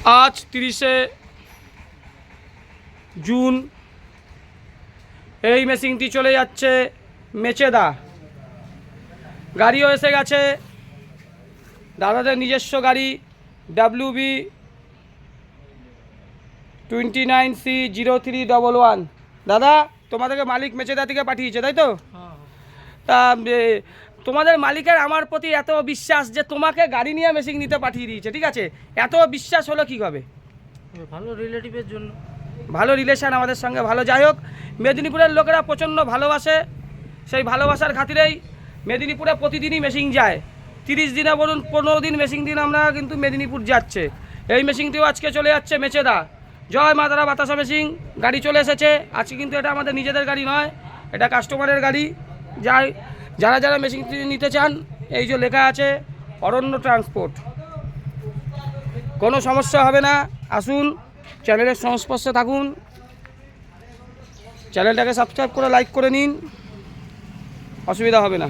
আজ 30শে জুন। এই মেশিনটি চলে যাচ্ছে মেচেদা। গাড়িও এসে গেছে, দাদাদের নিজস্ব গাড়ি WB 29C0311। দাদা, তোমাদেরকে মালিক মেচেদা থেকে পাঠিয়েছে, তাই তো? তা তোমাদের মালিকের আমার প্রতি এত বিশ্বাস যে তোমাকে গাড়ি নিয়ে মেশিন নিতে পাঠিয়ে দিয়েছে, ঠিক আছে? এত বিশ্বাস হলো কীভাবে? ভালো রিলেটিভের জন্য, ভালো রিলেশান আমাদের সঙ্গে ভালো। যাই হোক, মেদিনীপুরের লোকেরা প্রচণ্ড ভালোবাসে, সেই ভালোবাসার খাতিরেই মেদিনীপুরে প্রতিদিনই মেশিন যায়। 30 দিনে বলুন 15 দিন মেশিন দিন আমরা কিন্তু মেদিনীপুর যাচ্ছে। এই মেশিনটিও আজকে চলে যাচ্ছে মেচেদা। জয় মা তারা বাতাসা মেশিন। গাড়ি চলে এসেছে আজকে, কিন্তু এটা আমাদের নিজেদের গাড়ি নয়, এটা কাস্টমারের গাড়ি। যারা যারা মেশিনটি নিতে চান, এই যে লেখা আছে অরণ্য ট্রান্সপোর্ট। কোনো সমস্যা হবে না, আসুন, চ্যানেলের সংস্পর্শে থাকুন, চ্যানেলটাকে সাবস্ক্রাইব করে লাইক করে নিন, অসুবিধা হবে না।